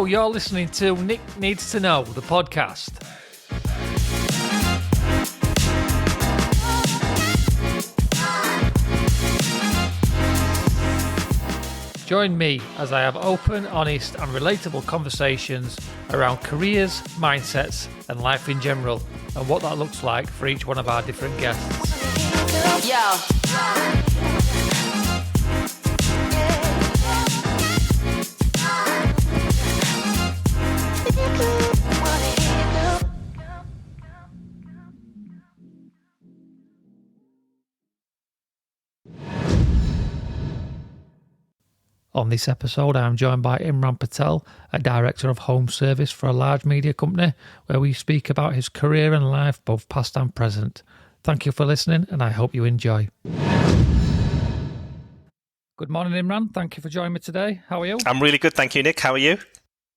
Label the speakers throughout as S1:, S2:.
S1: Hello, you're listening to Nick Needs to Know, the podcast. Join me as I have open, honest and relatable conversations around careers, mindsets and life in general, and what that looks like for each one of our different guests.
S2: Yo.
S1: On this episode, I am joined by Imran Patel, a director of home service for a large media company, where we speak about his career and life, both past and present. Thank you for listening, and I hope you enjoy. Good morning, Imran. Thank you for joining me today. How are you?
S3: I'm really good, thank you, Nick. How are you?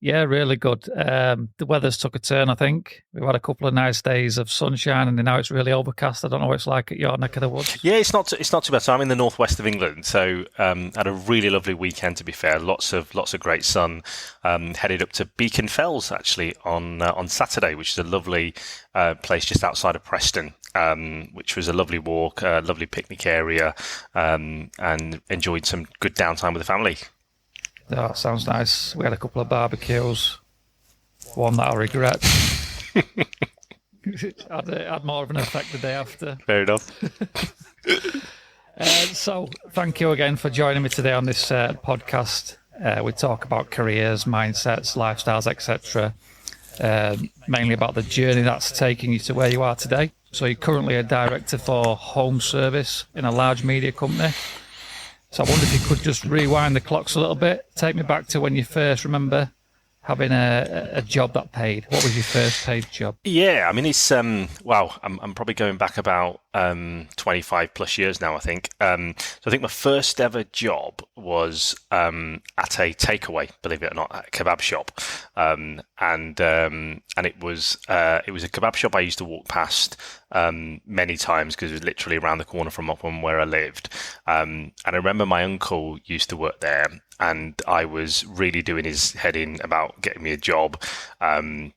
S1: Yeah, really good. The weather's took a turn, I think. We've had a couple of nice days of sunshine, and now it's really overcast. I don't know what it's like at your neck of the woods.
S3: Yeah, it's not too bad. So I'm in the northwest of England, so had a really lovely weekend. To be fair, lots of great sun. Headed up to Beacon Fells actually on Saturday, which is a lovely place just outside of Preston. Which was a lovely walk, a lovely picnic area, and enjoyed some good downtime with the family.
S1: Oh, sounds nice. We had a couple of barbecues. One that I regret. had more of an effect the day after.
S3: Fair enough.
S1: So thank you again for joining me today on this podcast. We talk about careers, mindsets, lifestyles, etc. Mainly about the journey that's taking you to where you are today. So you're currently a director for home service in a large media company. So I wonder if you could just rewind the clocks a little bit, take me back to when you first remember having a job that paid. What was your first paid job?
S3: Yeah, I mean, it's, I'm probably going back about 25 plus years now, I think. So I think my first ever job was at a takeaway, believe it or not, at a kebab shop. And it was a kebab shop I used to walk past many times because it was literally around the corner from where I lived. And I remember my uncle used to work there, and I was really doing his head in about getting me a job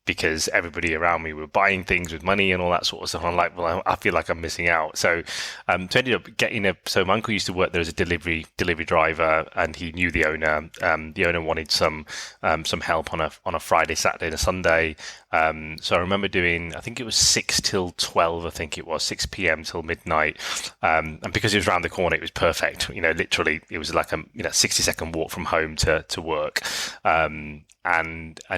S3: because everybody around me were buying things with money and all that sort of stuff. And I'm like, well, I feel like I'm missing out. So ended up getting so my uncle used to work there as a delivery driver, and he knew the owner. The owner wanted some help on a Friday, Saturday, and a Sunday. So I remember doing, I think it was 6 till 12. I think it was 6 p.m. till midnight. And because it was around the corner, it was perfect. You know, literally, it was like a 60-second walk from home to work. And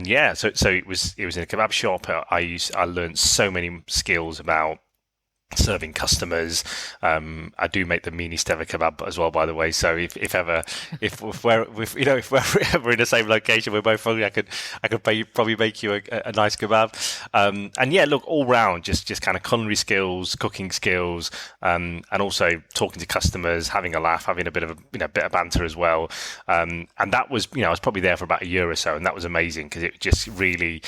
S3: yeah, so it was in a kebab shop. I learned so many skills about serving customers. I do make the meanest ever kebab as well, by the way. So if we're ever in the same location, we're both hungry, I could probably make you a nice kebab. And yeah, look, all round, just kind of culinary skills, cooking skills, and also talking to customers, having a laugh, having a bit of banter as well. And that was, I was probably there for about a year or so, and that was amazing because it just really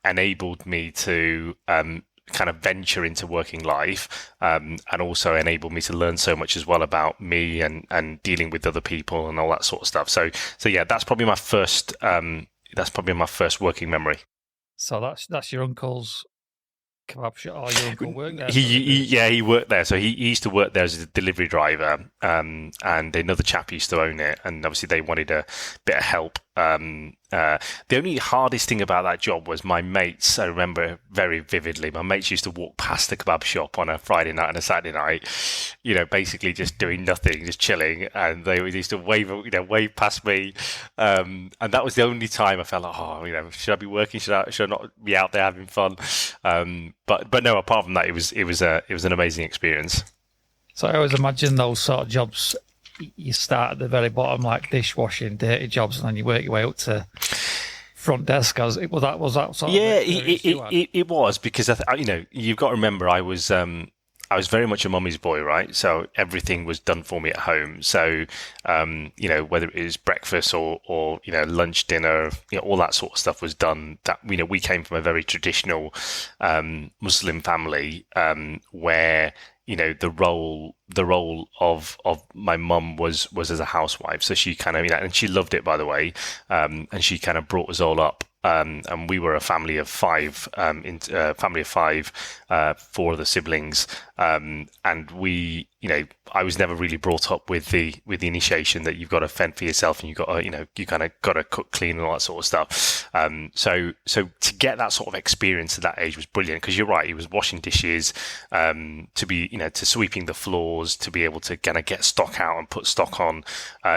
S3: enabled me to kind of venture into working life, and also enabled me to learn so much as well about me and dealing with other people and all that sort of stuff. So yeah, that's probably my first working memory.
S1: So that's your uncle's kebab shop, or your uncle worked there?
S3: He worked there. So he used to work there as a delivery driver, and another chap used to own it, and obviously they wanted a bit of help. The only hardest thing about that job was my mates. I remember very vividly, my mates used to walk past the kebab shop on a Friday night and a Saturday night, basically just doing nothing, just chilling, and they used to wave past me, and that was the only time I felt like, should I be working? Should I not be out there having fun? But no, apart from that, it was an amazing experience. So
S1: I always imagine those sort of jobs, you start at the very bottom, like dishwashing, dirty jobs, and then you work your way up to front desk. Was that sort of?
S3: Yeah, it was, because you've got to remember, I was very much a mummy's boy, right? So everything was done for me at home. So whether it was breakfast or lunch, dinner, all that sort of stuff was done. That we came from a very traditional Muslim family, where the role of my mum was as a housewife. So she kind of, and she loved it, by the way. And she kind of brought us all up. And we were a family of five, four of the siblings. And we, I was never really brought up with the initiation that you've got to fend for yourself and you've got to, you kind of got to cook, clean, and all that sort of stuff. So to get that sort of experience at that age was brilliant, because you're right, he was washing dishes, to be, to sweeping the floors, to be able to kind of get stock out and put stock on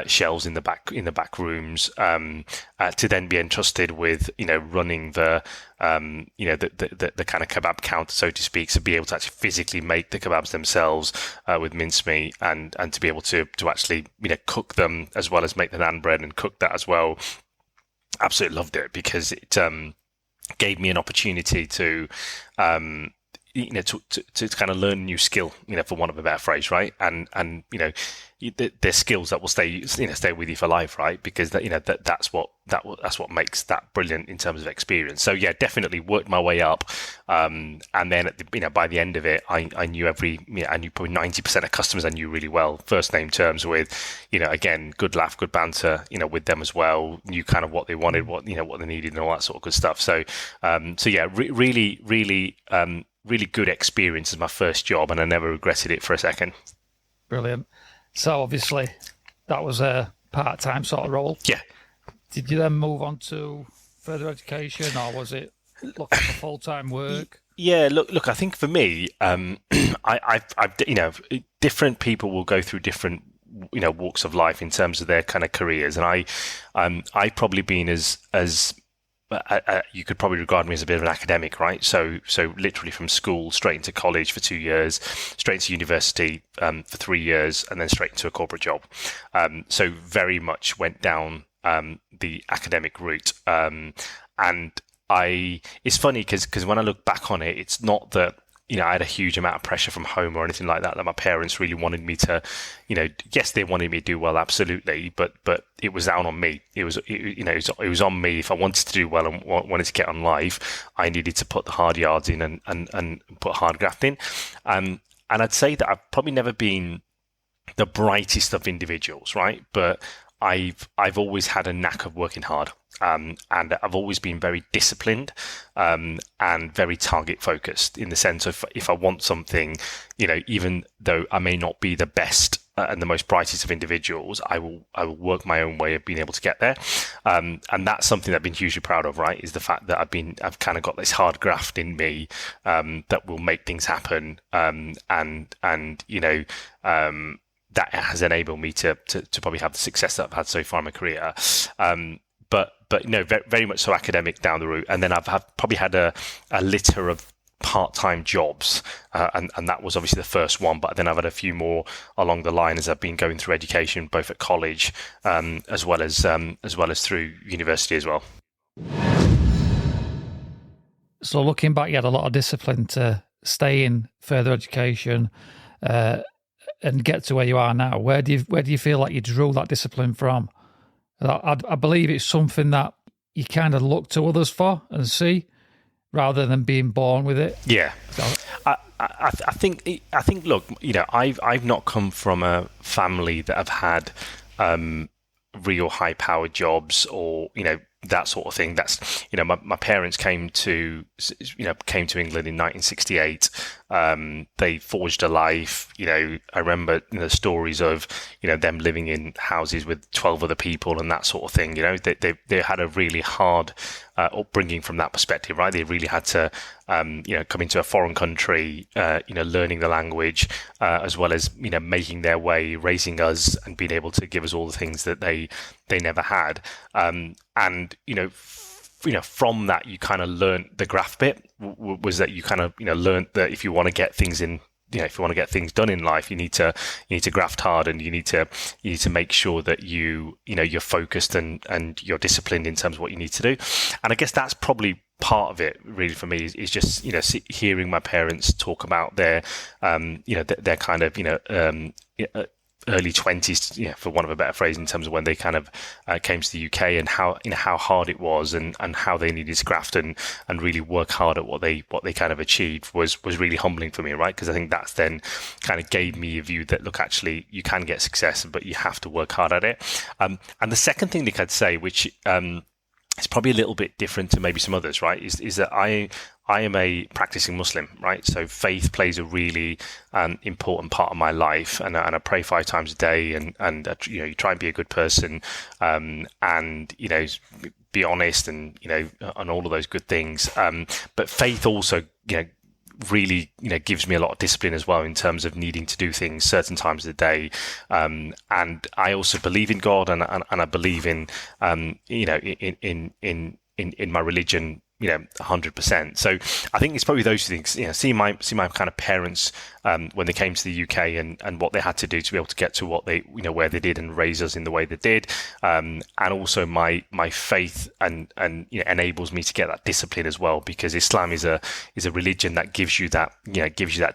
S3: shelves in the back rooms, to then be entrusted with, running the kind of kebab counter, so to speak, to be able to actually physically make the kebabs themselves with mincemeat, and to be able to actually cook them as well as make the naan bread and cook that as well. Absolutely loved it, because it gave me an opportunity to to kind of learn a new skill, for want of a better phrase, right? And there's skills that will stay with you for life, right? Because that's what makes that brilliant in terms of experience. So yeah, definitely worked my way up, and then by the end of it, I knew I knew probably 90% of customers I knew really well, first name terms with, again, good laugh, good banter, with them as well. Knew kind of what they wanted, what they needed, and all that sort of good stuff. So yeah, really good experience as my first job, and I never regretted it for a second.
S1: Brilliant. So obviously that was a part-time sort of role.
S3: Yeah.
S1: Did you then move on to further education, or was it looking for full-time work?
S3: Yeah, look. I think for me, I've different people will go through different walks of life in terms of their kind of careers, and I probably been as you could probably regard me as a bit of an academic, right? So literally from school straight into college for 2 years, straight into university for 3 years, and then straight into a corporate job. So very much went down the academic route. And it's funny because when I look back on it, it's not that I had a huge amount of pressure from home or anything like that my parents really wanted me to, yes, they wanted me to do well, absolutely, but it was down on me. It was on me. If I wanted to do well and wanted to get on life, I needed to put the hard yards in and put hard graft in. And I'd say that I've probably never been the brightest of individuals, right? But I've always had a knack of working hard. And I've always been very disciplined and very target focused, in the sense of if I want something, even though I may not be the best and the most brightest of individuals, I will work my own way of being able to get there. And that's something that I've been hugely proud of, right? Is the fact that I've kind of got this hard graft in me that will make things happen. That has enabled me to probably have the success that I've had so far in my career. But very much so academic down the route. And then I've probably had a litter of part-time jobs, and that was obviously the first one. But then I've had a few more along the line as I've been going through education, both at college as well as through university as well.
S1: So looking back, you had a lot of discipline to stay in further education and get to where you are now. Where do you feel like you drew that discipline from? I believe it's something that you kind of look to others for and see, rather than being born with it.
S3: Yeah, so, I think. Look, I've not come from a family that have had real high-powered jobs or that sort of thing. That's my parents came to England in 1968. They forged a life. I remember the stories of them living in houses with 12 other people and that sort of thing. They had a really hard upbringing from that perspective, right? They really had to come into a foreign country, learning the language, as well as making their way, raising us, and being able to give us all the things that they never had. And from that, you kind of learned the graft bit. Was that you kind of learned that if you want to get things in, if you want to get things done in life, you need to graft hard, and you need to make sure that you're focused and you're disciplined in terms of what you need to do. And I guess that's probably part of it, really, for me, is just hearing my parents talk about their their kind of early 20s, for want of a better phrase, in terms of when they kind of came to the UK, and how hard it was, and how they needed to graft and really work hard at what they kind of achieved was really humbling for me, right? Because I think that's then kind of gave me a view that, look, actually you can get success, but you have to work hard at it. And the second thing, Nick, I'd say, which is probably a little bit different to maybe some others, right, is that I am a practicing Muslim, right? So faith plays a really important part of my life, and I pray 5 times a day, and you try and be a good person, and be honest, and and all of those good things. But faith also, really, gives me a lot of discipline as well, in terms of needing to do things certain times of the day. And I also believe in God, and I believe in in my religion, 100%. So I think it's probably those things, see my kind of parents, when they came to the UK, and what they had to do to be able to get to what they, where they did, and raise us in the way they did. And also my faith and enables me to get that discipline as well, because Islam is a religion that gives you that,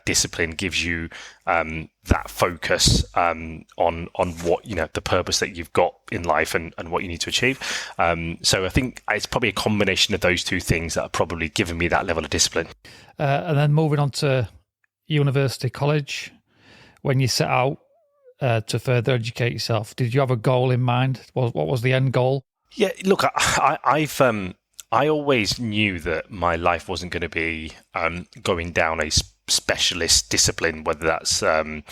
S3: discipline, gives you, that focus, on what, the purpose that you've got in life, and what you need to achieve. So I think it's probably a combination of those two things that are probably giving me that level of discipline.
S1: And then moving on to university, college, when you set out to further educate yourself, did you have a goal in mind? What was the end goal?
S3: Yeah, look, I always knew that my life wasn't going to be going down a specialist discipline, whether that's a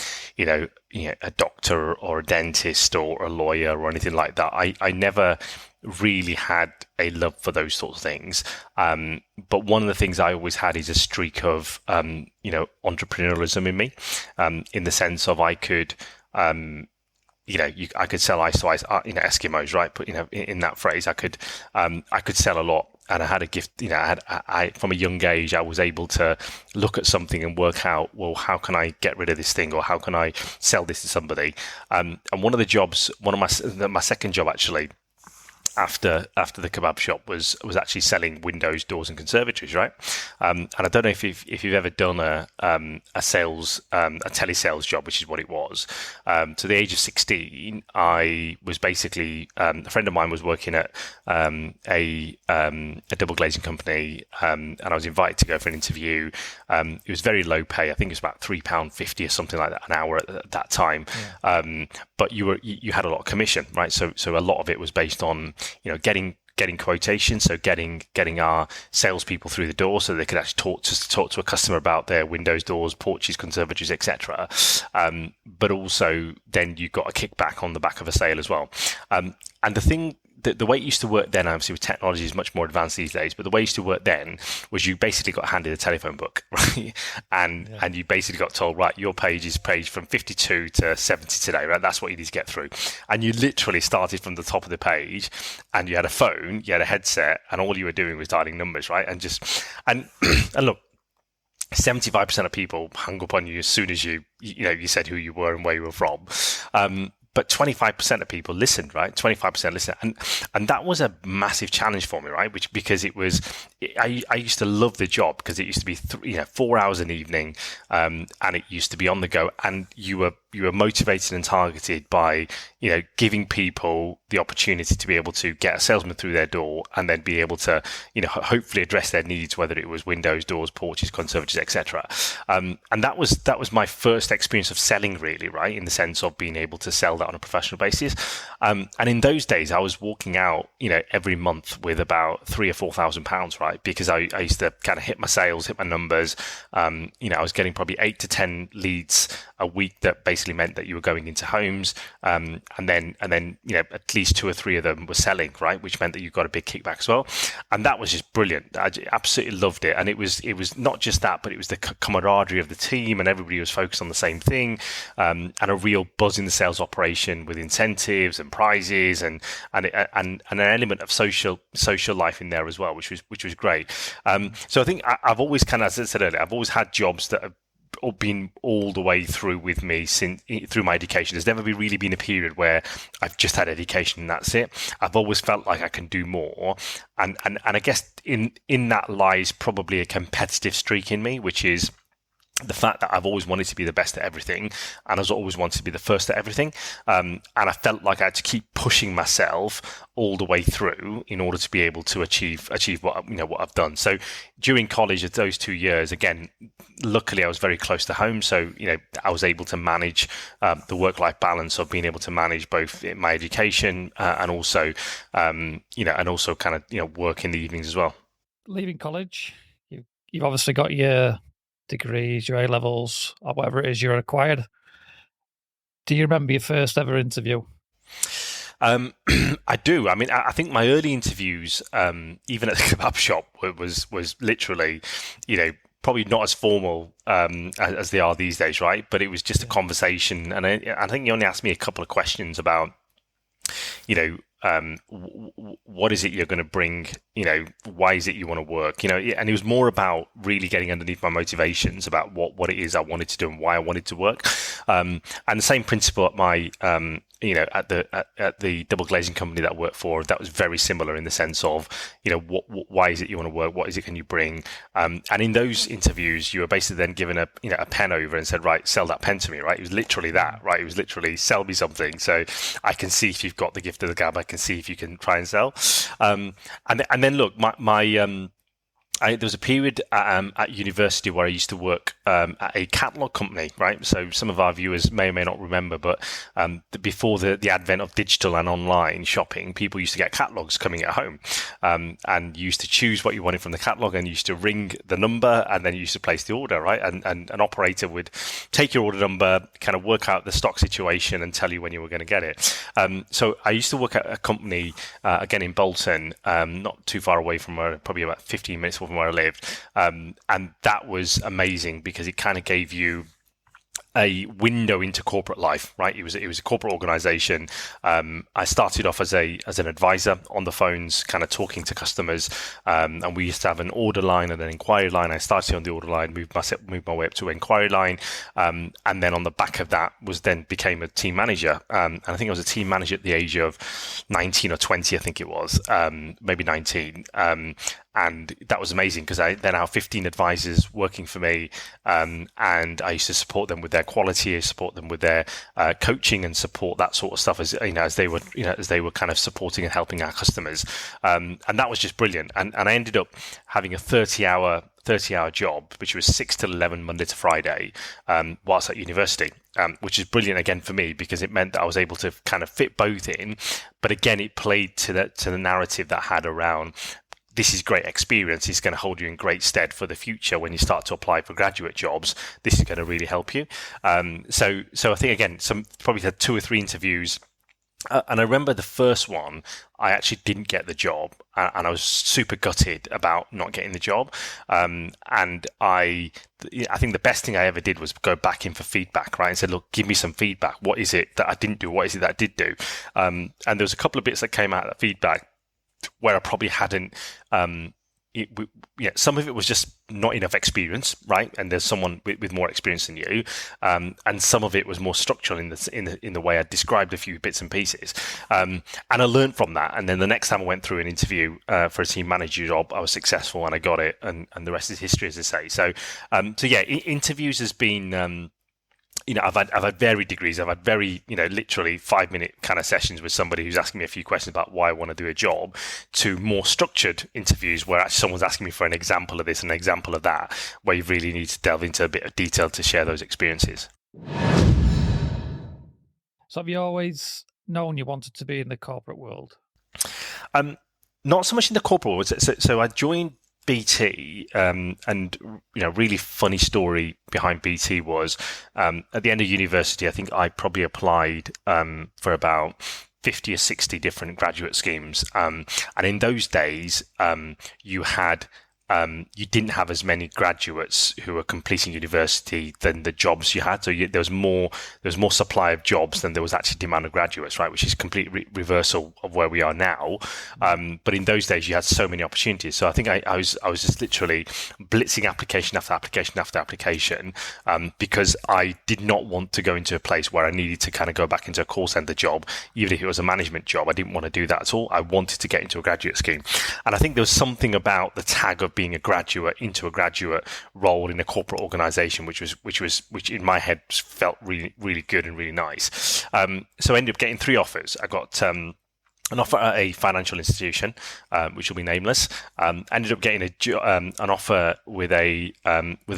S3: doctor or a dentist or a lawyer or anything like that. I never really had a love for those sorts of things. But one of the things I always had is a streak of entrepreneurialism in me, in the sense of I could I could sell ice to ice, Eskimos, right? But in that phrase, I could sell a lot, and I had a gift. I from a young age, I was able to look at something and work out, well, how can I get rid of this thing, or how can I sell this to somebody? And one of the jobs, my second job actually, after the kebab shop was actually selling windows, doors, and conservatories, right? And I don't know if you've ever done a sales, a telesales job, which is what it was. To the age of 16, I was basically, a friend of mine was working at a double glazing company, and I was invited to go for an interview. It was very low pay. I think it was about £3.50 or something like that an hour at that time. Yeah. But you had a lot of commission, right? So a lot of it was based on getting quotations, so getting our salespeople through the door, so they could actually talk to a customer about their windows, doors, porches, conservatories, etc. But also then you got a kickback on the back of a sale as well. And the thing, the way it used to work then, obviously with technology is much more advanced these days, but the way it used to work then was you basically got handed a telephone book, right? And you basically got told, right, your page is page from 52 to 70 today, right? That's what you need to get through. And you literally started from the top of the page, and you had a phone, you had a headset, and all you were doing was dialing numbers, right? And look, 75% of people hung up on you as soon as you said who you were and where you were from. But 25% of people listened, right? 25% listened. And that was a massive challenge for me, right? Because I used to love the job, because it used to be 4 hours an evening, and it used to be on the go, and you were motivated and targeted by, giving people the opportunity to be able to get a salesman through their door, and then be able to, hopefully address their needs, whether it was windows, doors, porches, conservatories, etc. And that was my first experience of selling, really, right? In the sense of being able to sell that on a professional basis. And in those days, I was walking out, every month with about £3,000 or £4,000, right? Because I used to kind of hit my sales, hit my numbers. I was getting probably 8 to 10 leads a week. That basically meant that you were going into homes, and then at least 2 or 3 of them were selling, right? Which meant that you got a big kickback as well. And that was just brilliant. I absolutely loved it. And it was not just that, but it was the camaraderie of the team, and everybody was focused on the same thing, and a real buzz in the sales operation with incentives and prizes, and an element of social life in there as well, which was great. So I think I've always as I said earlier, I've always had jobs that have been all the way through with me through my education. There's never really been a period where I've just had education and that's it. I've always felt like I can do more, and I guess in that lies probably a competitive streak in me, which is the fact that I've always wanted to be the best at everything, and I've always wanted to be the first at everything. And I felt like I had to keep pushing myself all the way through in order to be able to achieve what I've done. So during college, of those 2 years, again, luckily I was very close to home, so I was able to manage the work-life balance of being able to manage both my education and also kind of work in the evenings as well.
S1: Leaving college, you've obviously got your degrees, your A-levels, or whatever it is you're required. Do you remember your first ever interview?
S3: I do. I mean, I think my early interviews, even at the kebab shop, was literally, probably not as formal as they are these days, right? But it was just a conversation, and I think you only asked me a couple of questions about, what is it you're going to bring? Why is it you want to work? And it was more about really getting underneath my motivations about what it is I wanted to do and why I wanted to work. And the same principle at my at the double glazing company that I worked for, that was very similar in the sense of, why is it you want to work? What is it can you bring? And in those interviews, you were basically then given a pen over and said, right, sell that pen to me, right? It was literally that, right? It was literally sell me something. So I can see if you've got the gift of the gab. I can see if you can try and sell. And then look, there was a period at university where I used to work at a catalog company, right? So some of our viewers may or may not remember, but before the advent of digital and online shopping, people used to get catalogs coming at home, and you used to choose what you wanted from the catalog, and you used to ring the number, and then you used to place the order, right? And an operator would take your order number, kind of work out the stock situation, and tell you when you were going to get it. So I used to work at a company again in Bolton, not too far away from where, probably about 15 minutes from where I lived, and that was amazing because it kind of gave you a window into corporate life, right? It was a corporate organization. I started off as an advisor on the phones, kind of talking to customers, and we used to have an order line and an inquiry line. I started on the order line, moved my way up to inquiry line, and then on the back of that became a team manager. And I think I was a team manager at the age of 19 or 20, I think it was, maybe 19. And that was amazing because I then have 15 advisors working for me, and I used to support them with their quality, support them with their coaching, and support that sort of stuff as they were kind of supporting and helping our customers, and that was just brilliant. And I ended up having a 30-hour job, which was 6 till 11 Monday to Friday, whilst at university, which is brilliant again for me because it meant that I was able to kind of fit both in. But again, it played to the narrative that I had around, this is great experience. It's going to hold you in great stead for the future when you start to apply for graduate jobs. This is going to really help you. So I think, again, probably had 2 or 3 interviews. And I remember the first one, I actually didn't get the job, and I was super gutted about not getting the job. And I think the best thing I ever did was go back in for feedback, right? And said, look, give me some feedback. What is it that I didn't do? What is it that I did do? And there was a couple of bits that came out of that feedback where I probably hadn't, some of it was just not enough experience, right? And there's someone with more experience than you, and some of it was more structural in the way I described a few bits and pieces. And I learned from that. And then the next time I went through an interview for a team manager job, I was successful and I got it, and the rest is history, as I say. So yeah, interviews has been. I've had varied degrees. I've had very, literally 5-minute kind of sessions with somebody who's asking me a few questions about why I want to do a job, to more structured interviews where actually someone's asking me for an example of this and an example of that, where you really need to delve into a bit of detail to share those experiences.
S1: So have you always known you wanted to be in the corporate world?
S3: Not so much in the corporate world. So I joined BT, and really funny story behind BT was at the end of university, I think I probably applied for about 50 or 60 different graduate schemes, and in those days you didn't have as many graduates who were completing university than the jobs you had. So there was more supply of jobs than there was actually demand of graduates, right? Which is complete reversal of where we are now. But in those days, you had so many opportunities. So I think I was just literally blitzing application after application after application, because I did not want to go into a place where I needed to kind of go back into a call center job, even if it was a management job. I didn't want to do that at all. I wanted to get into a graduate scheme, and I think there was something about the tag of being a graduate into a graduate role in a corporate organization, which in my head felt really, really good and really nice. So I ended up getting 3 offers. I got an offer at a financial institution, which will be nameless. Ended up getting an offer with a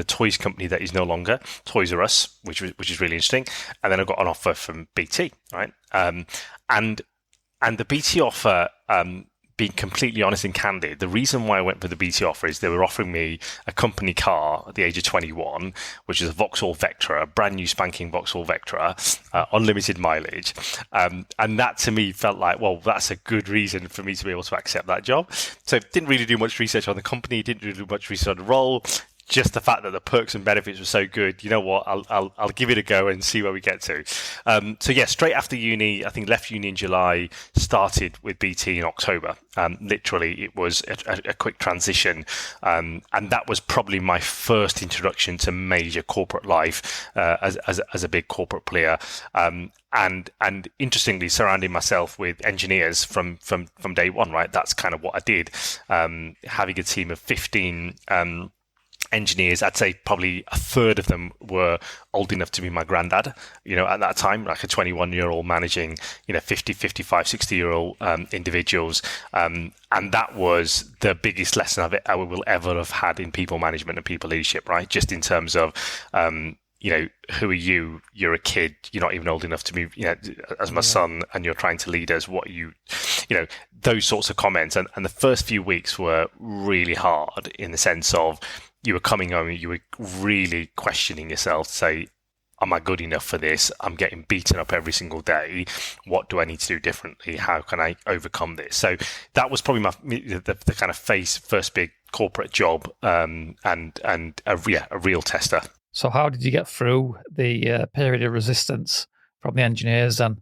S3: toys company that is no longer Toys R Us, which is really interesting. And then I got an offer from BT, right? And the BT offer, being completely honest and candid, the reason why I went for the BT offer is they were offering me a company car at the age of 21, which is a Vauxhall Vectra, a brand new spanking Vauxhall Vectra, unlimited mileage. And that to me felt like, well, that's a good reason for me to be able to accept that job. So didn't really do much research on the company, didn't really do much research on the role. Just the fact that the perks and benefits were so good, you know what? I'll give it a go and see where we get to. So yeah, straight after uni, I think left uni in July, started with BT in October. Literally, it was a quick transition, and that was probably my first introduction to major corporate life as a big corporate player. And interestingly, surrounding myself with engineers from day one. Right, that's kind of what I did. Having a team of 15. Engineers, I'd say probably a third of them were old enough to be my granddad, at that time, like a 21-year-old managing, 50, 55, 60-year-old individuals. And that was the biggest lesson I will ever have had in people management and people leadership, right? Just in terms of, who are you? You're a kid. You're not even old enough to be, as my son, and you're trying to lead us. What those sorts of comments. And the first few weeks were really hard in the sense of, you were coming home and you were really questioning yourself to say, am I good enough for this? I'm getting beaten up every single day. What do I need to do differently? How can I overcome this? So that was probably the kind of first big corporate job, and a real tester.
S1: So how did you get through the period of resistance from the engineers then?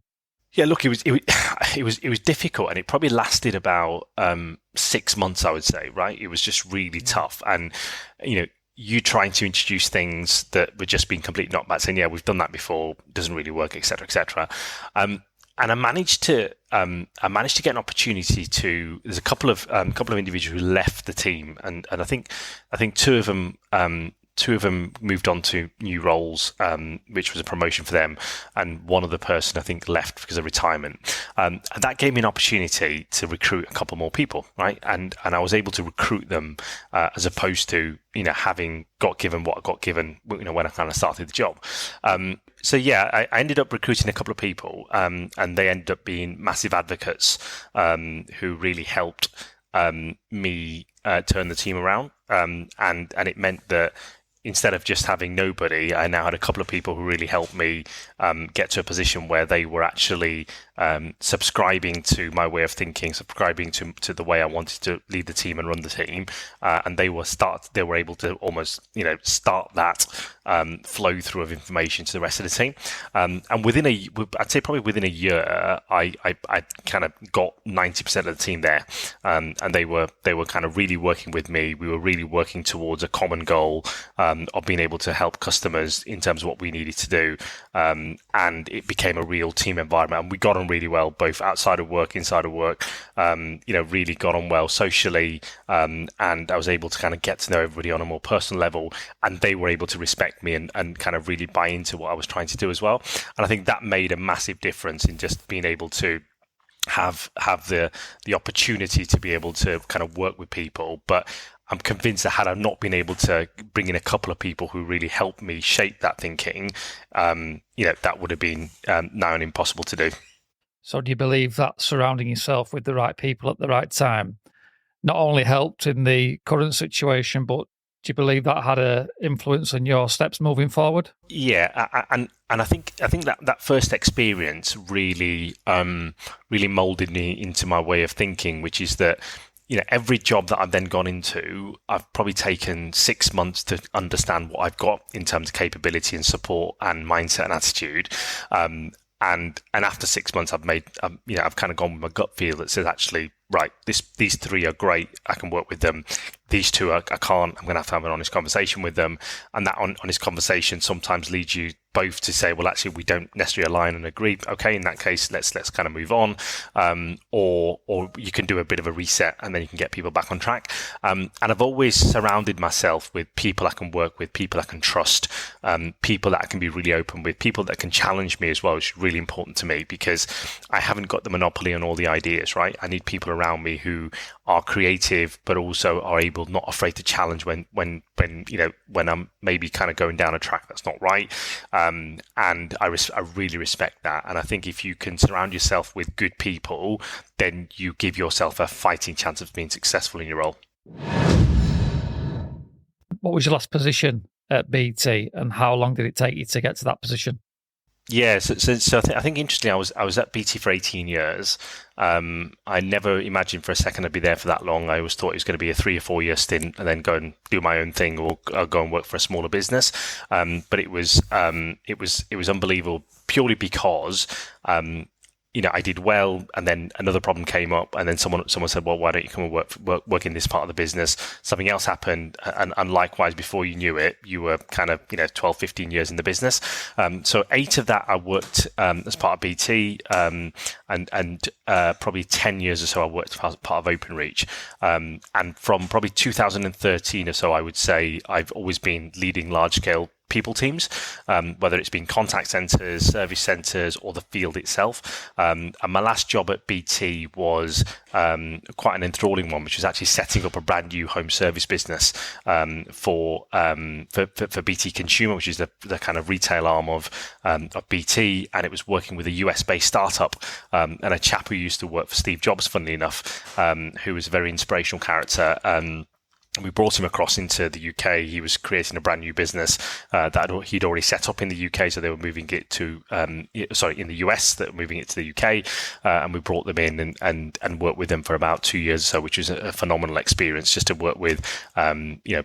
S3: Yeah, look, it was difficult, and it probably lasted about 6 months, I would say. Right, it was just really tough, and you trying to introduce things that were just being completely knocked back, saying, "Yeah, we've done that before, doesn't really work," etc., etc. And I managed to get an opportunity to. There's a couple of individuals who left the team, and I think two of them. Two of them moved on to new roles, which was a promotion for them, and one other person I think left because of retirement. And that gave me an opportunity to recruit a couple more people, right? And I was able to recruit them as opposed to having got given what I got given when I kind of started the job. So yeah, I ended up recruiting a couple of people, and they ended up being massive advocates who really helped me turn the team around, and it meant that. Instead of just having nobody, I now had a couple of people who really helped me get to a position where they were actually subscribing to my way of thinking, subscribing to the way I wanted to lead the team and run the team, and they were able to almost start that flow through of information to the rest of the team. And I'd say probably within a year, I kind of got 90% of the team there, and they were kind of really working with me. We were really working towards a common goal. Of being able to help customers in terms of what we needed to do. And it became a real team environment. And we got on really well, both outside of work, inside of work, really got on well socially. And I was able to kind of get to know everybody on a more personal level. And they were able to respect me and kind of really buy into what I was trying to do as well. And I think that made a massive difference in just being able to have the opportunity to be able to kind of work with people. But I'm convinced that had I not been able to bring in a couple of people who really helped me shape that thinking, that would have been now impossible to do.
S1: So do you believe that surrounding yourself with the right people at the right time not only helped in the current situation, but do you believe that had an influence on your steps moving forward?
S3: Yeah, and I think that first experience really molded me into my way of thinking, which is that every job that I've then gone into, I've probably taken 6 months to understand what I've got in terms of capability and support and mindset and attitude. And after 6 months, I've kind of gone with my gut feel that says, actually, right, these three are great, I can work with them. These two, I can't, I'm going to have an honest conversation with them. And that honest conversation sometimes leads you both to say, well, actually, we don't necessarily align and agree. Okay, in that case, let's kind of move on. Or you can do a bit of a reset and then you can get people back on track. And I've always surrounded myself with people I can work with, people I can trust, people that I can be really open with, people that can challenge me as well, which is really important to me because I haven't got the monopoly on all the ideas, right? I need people around me who are creative, but also are able, not afraid to challenge when I'm maybe kind of going down a track that's not right. And I really respect that. And I think if you can surround yourself with good people, then you give yourself a fighting chance of being successful in your role.
S1: What was your last position at BT, and how long did it take you to get to that position?
S3: Yeah, so I think interestingly, I was at BT for 18 years. I never imagined for a second I'd be there for that long. I always thought it was going to be a 3 or 4 year stint and then go and do my own thing or go and work for a smaller business. But it was unbelievable purely because I did well, and then another problem came up, and then someone said, well, why don't you come and work in this part of the business? Something else happened, and likewise, before you knew it, you were kind of 12, 15 years in the business. So 8 of that I worked as part of BT, and probably 10 years or so I worked as part of OpenReach. And from probably 2013 or so, I would say I've always been leading large scale people teams, whether it's been contact centers, service centers, or the field itself. And my last job at BT was quite an enthralling one, which was actually setting up a brand new home service business for BT Consumer, which is the kind of retail arm of BT, and it was working with a US-based startup and a chap who used to work for Steve Jobs, funnily enough, who was a very inspirational character. We brought him across into the UK. He was creating a brand new business that he'd already set up in the UK. So they were moving it to, in the US, that were moving it to the UK. And we brought them in and worked with them for about 2 years or so, which was a phenomenal experience just to work with,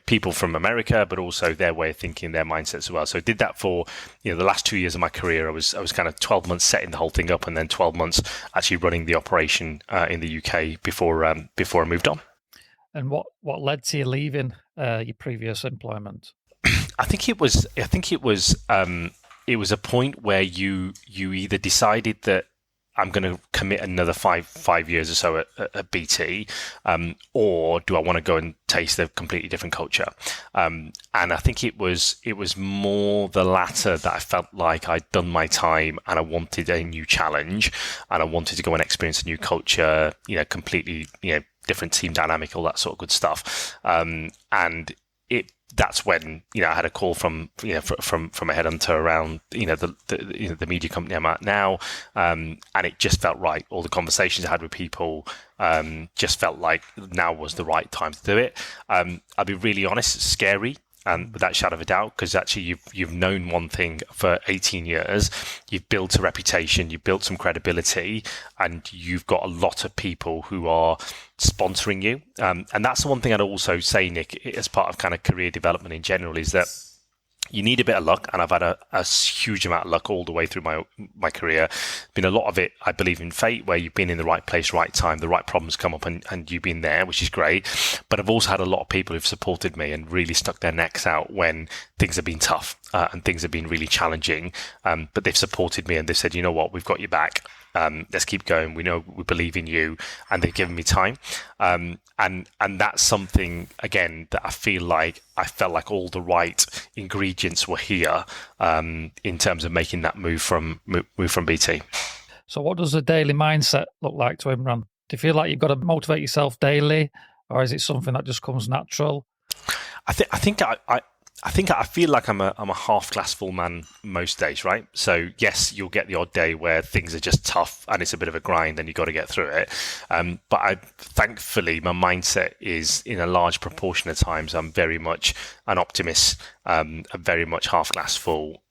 S3: people from America, but also their way of thinking, their mindsets as well. So I did that for, the last 2 years of my career. I was kind of 12 months setting the whole thing up and then 12 months actually running the operation in the UK before I moved on.
S1: And what led to you leaving your previous employment?
S3: I think it was a point where you either decided that I'm going to commit another five years or so at BT, or do I want to go and taste a completely different culture? And I think it was more the latter, that I felt like I'd done my time and I wanted a new challenge and I wanted to go and experience a new culture, completely, different team dynamic, all that sort of good stuff. And that's when I had a call from a headhunter around the media company I'm at now, and it just felt right. All the conversations I had with people just felt like now was the right time to do it. I'll be really honest, it's scary. And without a shadow of a doubt, because actually you've known one thing for 18 years, you've built a reputation, you've built some credibility, and you've got a lot of people who are sponsoring you. And that's the one thing I'd also say, Nick, as part of kind of career development in general, is that you need a bit of luck, and I've had a huge amount of luck all the way through my career. Been a lot of it, I believe, in fate, where you've been in the right place, right time, the right problems come up, and you've been there, which is great. But I've also had a lot of people who've supported me and really stuck their necks out when things have been tough and things have been really challenging. But they've supported me and they've said, you know what, we've got your back. Let's keep going. We know we believe in you, and they've given me time. And that's something, again, that I felt like all the right ingredients were here in terms of making that move from BT.
S1: So what does a daily mindset look like to Imran? Do you feel like you've got to motivate yourself daily, or is it something that just comes natural?
S3: I think I feel like I'm a half glass full man most days, right? So yes, you'll get the odd day where things are just tough and it's a bit of a grind and you've got to get through it. But thankfully, my mindset is, in a large proportion of times, I'm very much an optimist. I'm very much half glass full.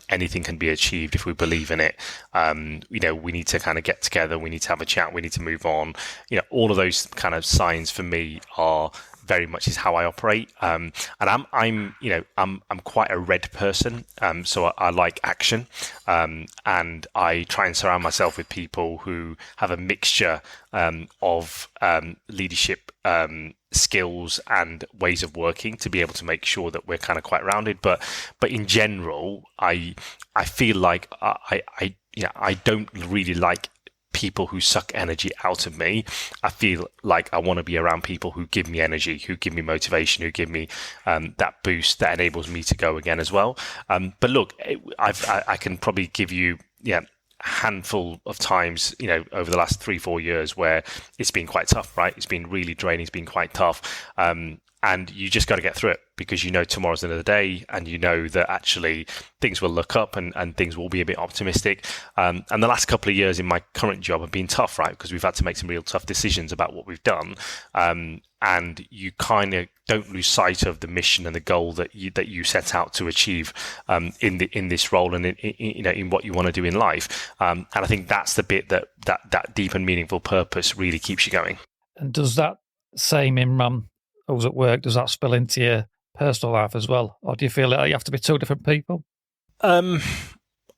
S3: Anything can be achieved if we believe in it. We need to kind of get together. We need to have a chat. We need to move on. All of those kind of signs for me are very much is how I operate. And I'm quite a red person. So I like action. And I try and surround myself with people who have a mixture of leadership skills and ways of working to be able to make sure that we're kind of quite rounded. But in general, I feel like I don't really like people who suck energy out of me. I feel like I want to be around people who give me energy, who give me motivation, who give me that boost that enables me to go again as well. But look, I can probably give you handful of times, over the last 3-4 years where it's been quite tough, right? It's been really draining. It's been quite tough. And you just got to get through it because tomorrow's another day, and that actually things will look up and things will be a bit optimistic. And the last couple of years in my current job have been tough, right? Because we've had to make some real tough decisions about what we've done. And you kind of don't lose sight of the mission and the goal that you set out to achieve in this role and in what you want to do in life. And I think that's the bit that deep and meaningful purpose really keeps you going.
S1: And does that same Imran who's at work, does that spill into your personal life as well? Or do you feel like you have to be two different people?
S3: I'm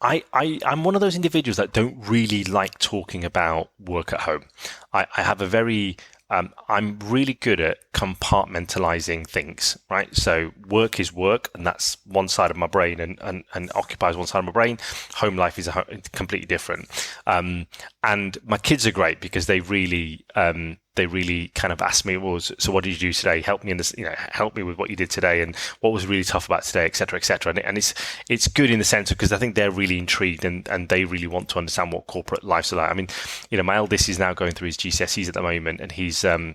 S3: one of those individuals that don't really like talking about work at home. I have a very I'm really good at compartmentalizing things, right? So work is work, and that's one side of my brain and occupies one side of my brain. Home life is completely different. And my kids are great because they really kind of ask me, well, so what did you do today? Help me in this, help me with what you did today and what was really tough about today, et cetera, et cetera. And it's good in the sense of, because I think they're really intrigued and they really want to understand what corporate life's like. I mean, my eldest is now going through his GCSEs at the moment, and he's starting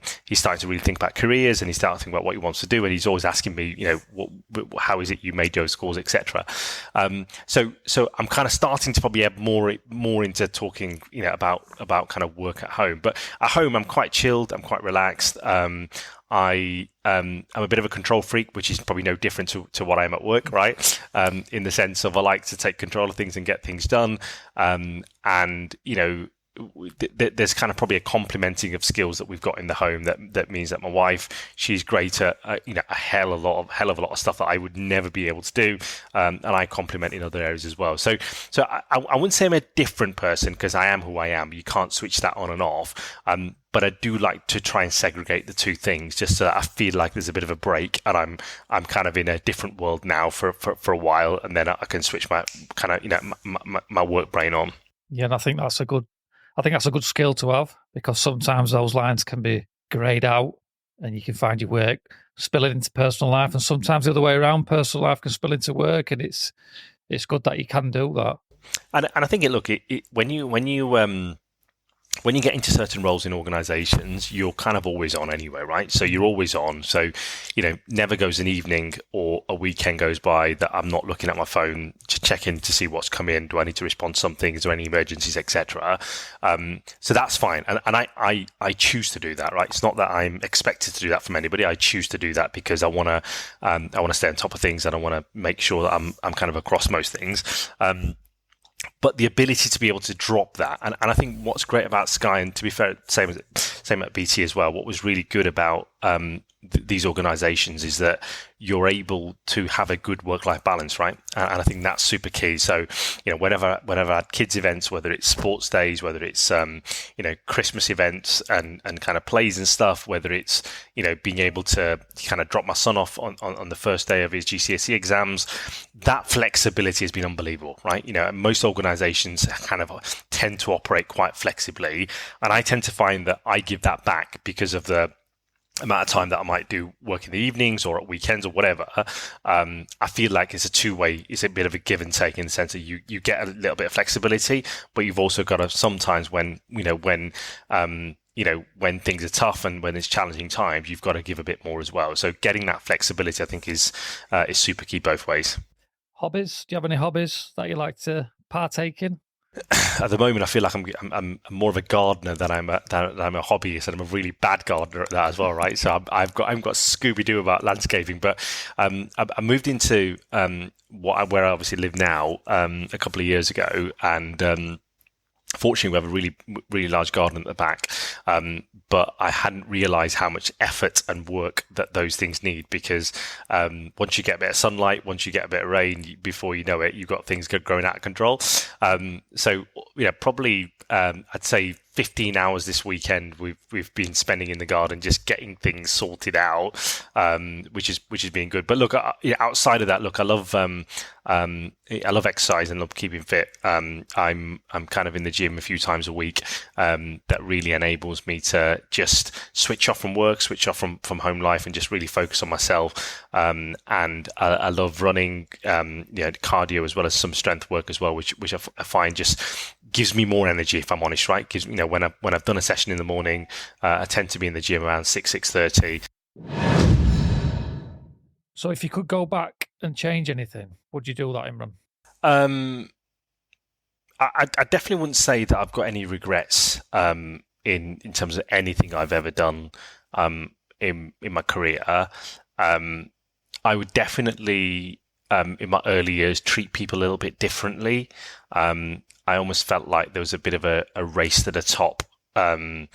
S3: to really think about careers, and he's starting to think about what he wants to do. And he's always asking me, how is it you made those scores, et cetera. So I'm kind of starting to probably add more into talking, about kind of work at home. But at home, I'm quite chilled. I'm quite relaxed. I'm a bit of a control freak, which is probably no different to what I am at work, right? In the sense of I like to take control of things and get things done. There's kind of probably a complementing of skills that we've got in the home that means that my wife, she's great at a hell of a lot of stuff that I would never be able to do, and I complement in other areas as well. So I wouldn't say I'm a different person, because I am who I am. You can't switch that on and off. But I do like to try and segregate the two things, just so that I feel like there's a bit of a break, and I'm kind of in a different world now for a while, and then I can switch my kind of my work brain on.
S1: Yeah, and I think that's a good skill to have, because sometimes those lines can be greyed out and you can find your work spilling into personal life, and sometimes the other way around, personal life can spill into work, and it's good that you can do that.
S3: And I think when you get into certain roles in organizations, you're kind of always on anyway, right? So you're always on. So, never goes an evening or a weekend goes by that I'm not looking at my phone to check in to see what's come in. Do I need to respond to something? Is there any emergencies, etc.? So that's fine. And I choose to do that, right? It's not that I'm expected to do that from anybody. I choose to do that because I want to stay on top of things, and I want to make sure that I'm kind of across most things. But the ability to be able to drop that, and I think what's great about Sky, and to be fair, same at BT as well, what was really good about these organizations is that you're able to have a good work-life balance, right? And I think that's super key. So, whenever I had kids events, whether it's sports days, whether it's Christmas events and kind of plays and stuff, whether it's being able to kind of drop my son off on the first day of his GCSE exams, that flexibility has been unbelievable, right? Most organizations kind of tend to operate quite flexibly, and I tend to find that I give that back because of the amount of time that I might do work in the evenings or at weekends or whatever. I feel like it's a two-way, it's a bit of a give and take, in the sense that you get a little bit of flexibility, but you've also got to sometimes when things are tough and when it's challenging times, you've got to give a bit more as well. So getting that flexibility, I think, is super key both ways.
S1: Hobbies? Do you have any hobbies that you like to partake in?
S3: At the moment, I feel like I'm more of a gardener than I'm a hobbyist, and I'm a really bad gardener at that as well, right? So I've got Scooby-Doo about landscaping, but I moved into where I obviously live now a couple of years ago, and Fortunately, we have a really large garden at the back, but I hadn't realised how much effort and work that those things need, because once you get a bit of sunlight, once you get a bit of rain, before you know it, you've got things growing out of control. So probably I'd say 15 hours this weekend we've been spending in the garden just getting things sorted out, which is being good. But look, outside of that, look, I love exercise and love keeping fit. I'm kind of in the gym a few times a week. That really enables me to just switch off from work, switch off from home life, and just really focus on myself. And I love running, cardio as well as some strength work as well, which I find just gives me more energy, if I'm honest, right? Because when I've done a session in the morning, I tend to be in the gym around 6:30.
S1: So if you could go back and change anything, would you do that, Imran?
S3: I definitely wouldn't say that I've got any regrets in terms of anything I've ever done in my career. I would definitely, in my early years, treat people a little bit differently. I almost felt like there was a bit of a race to the top, and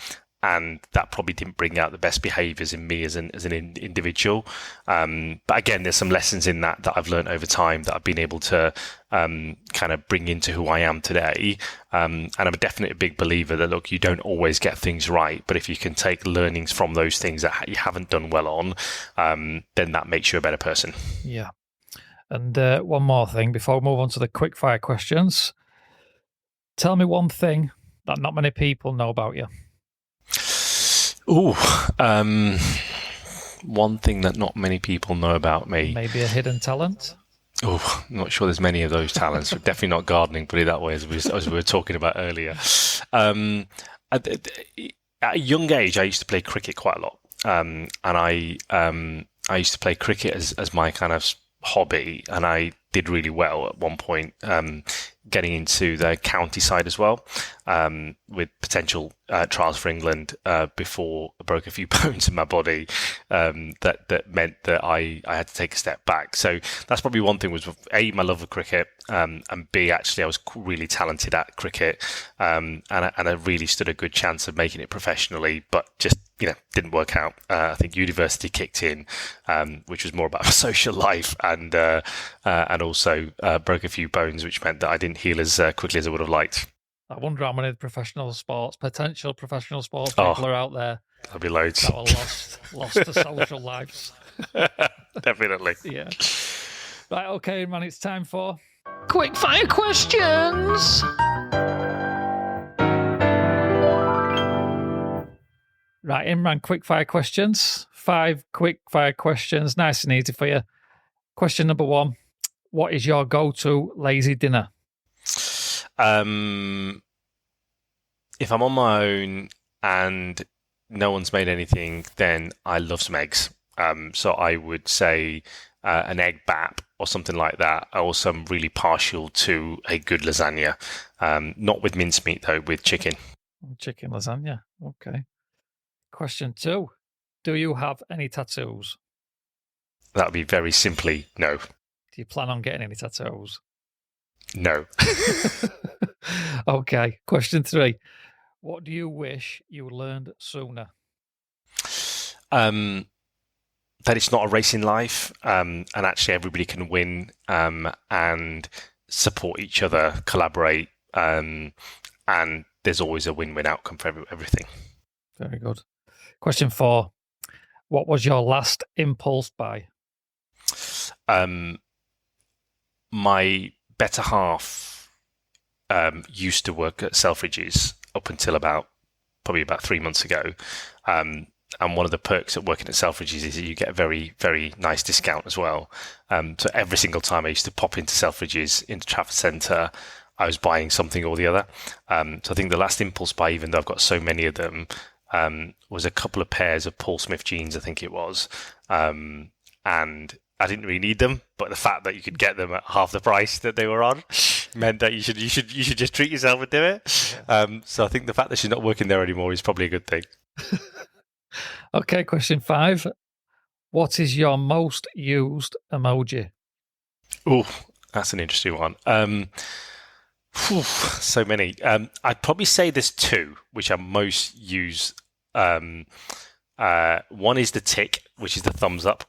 S3: that probably didn't bring out the best behaviours in me as an individual. But again, there's some lessons in that I've learned over time that I've been able to kind of bring into who I am today. And I'm definitely a big believer that, look, you don't always get things right, but if you can take learnings from those things that you haven't done well on, then that makes you a better person.
S1: Yeah. And one more thing before we move on to the quickfire questions. Tell me one thing that not many people know about you.
S3: One thing that not many people know about me.
S1: Maybe a hidden talent?
S3: I'm not sure there's many of those talents. Definitely not gardening, put it that way, as we were talking about earlier. At a young age, I used to play cricket quite a lot. And I used to play cricket as my kind of hobby, and I did really well at one point, getting into the county side as well, with potential trials for England before I broke a few bones in my body, that meant that I had to take a step back. So that's probably one thing, was A, my love of cricket, and B, actually I was really talented at cricket, and I really stood a good chance of making it professionally, but just didn't work out. I think university kicked in, which was more about my social life, and also broke a few bones, which meant that I didn't heal as quickly as I would have liked.
S1: I wonder how many potential professional sports people are out there.
S3: There'll be loads
S1: that were lost to social lives.
S3: Definitely.
S1: Yeah. Right, okay, man, it's time for quickfire questions. Right, Imran, quickfire questions. 5 quickfire questions, nice and easy for you. Question number 1. What is your go-to lazy dinner?
S3: If I'm on my own and no one's made anything, then I love some eggs. So I would say an egg bap or something like that. I also am really partial to a good lasagna. Not with mincemeat, though, with chicken.
S1: Chicken lasagna. Okay. Question 2. Do you have any tattoos?
S3: That would be very simply no.
S1: Do you plan on getting any tattoos?
S3: No.
S1: Okay. Question 3. What do you wish you learned sooner?
S3: That it's not a race in life, and actually everybody can win, and support each other, collaborate, and there's always a win-win outcome for everything.
S1: Very good. Question 4. What was your last impulse buy?
S3: My better half used to work at Selfridges up until probably about 3 months ago. And one of the perks of working at Selfridges is that you get a very, very nice discount as well. So every single time I used to pop into Selfridges, into Trafford Centre, I was buying something or the other. So I think the last impulse buy, even though I've got so many of them, was a couple of pairs of Paul Smith jeans, I think it was. And I didn't really need them, but the fact that you could get them at half the price that they were on meant that you should just treat yourself and do it. Yeah. So I think the fact that she's not working there anymore is probably a good thing.
S1: Okay, question 5. What is your most used emoji?
S3: Oh, that's an interesting one. So many. I'd probably say there's two which I most use. One is the tick, which is the thumbs up,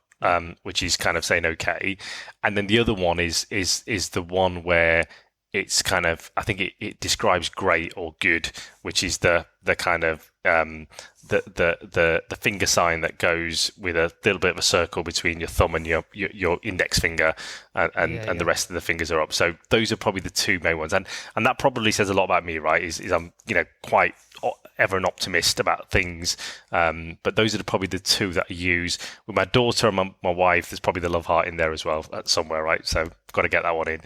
S3: which is kind of saying okay, and then the other one is the one where it's kind of, I think it describes great or good, which is the kind of the finger sign that goes with a little bit of a circle between your thumb and your index finger, and the rest of the fingers are up. So those are probably the two main ones, and that probably says a lot about me, right? Is I'm quite ever an optimist about things, but those are probably the two that I use with my daughter and my wife. There's probably the love heart in there as well somewhere, right? So got to get that one in.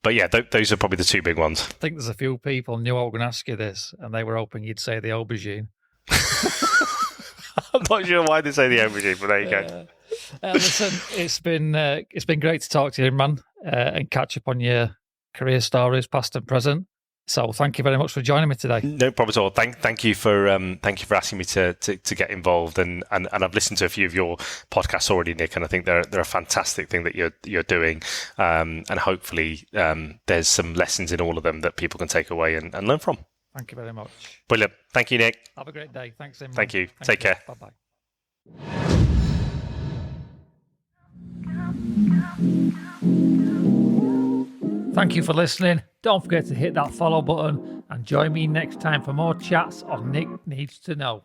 S3: But yeah, those are probably the two big ones.
S1: I think there's a few people knew I was going to ask you this, and they were hoping you'd say the aubergine.
S3: I'm not sure why they say the aubergine, but there you go.
S1: Listen, it's been great to talk to you, man, and catch up on your career stories, past and present. So thank you very much for joining me today.
S3: No problem at all. Thank you for asking me to get involved, and I've listened to a few of your podcasts already, Nick, and I think they're a fantastic thing that you're doing, and hopefully there's some lessons in all of them that people can take away and learn from.
S1: Thank you very much.
S3: Brilliant. Thank you, Nick.
S1: Have a great day. Thanks, Imran.
S3: Thank you. Take care.
S1: Bye-bye. Thank you for listening. Don't forget to hit that follow button and join me next time for more chats on Nick Needs to Know.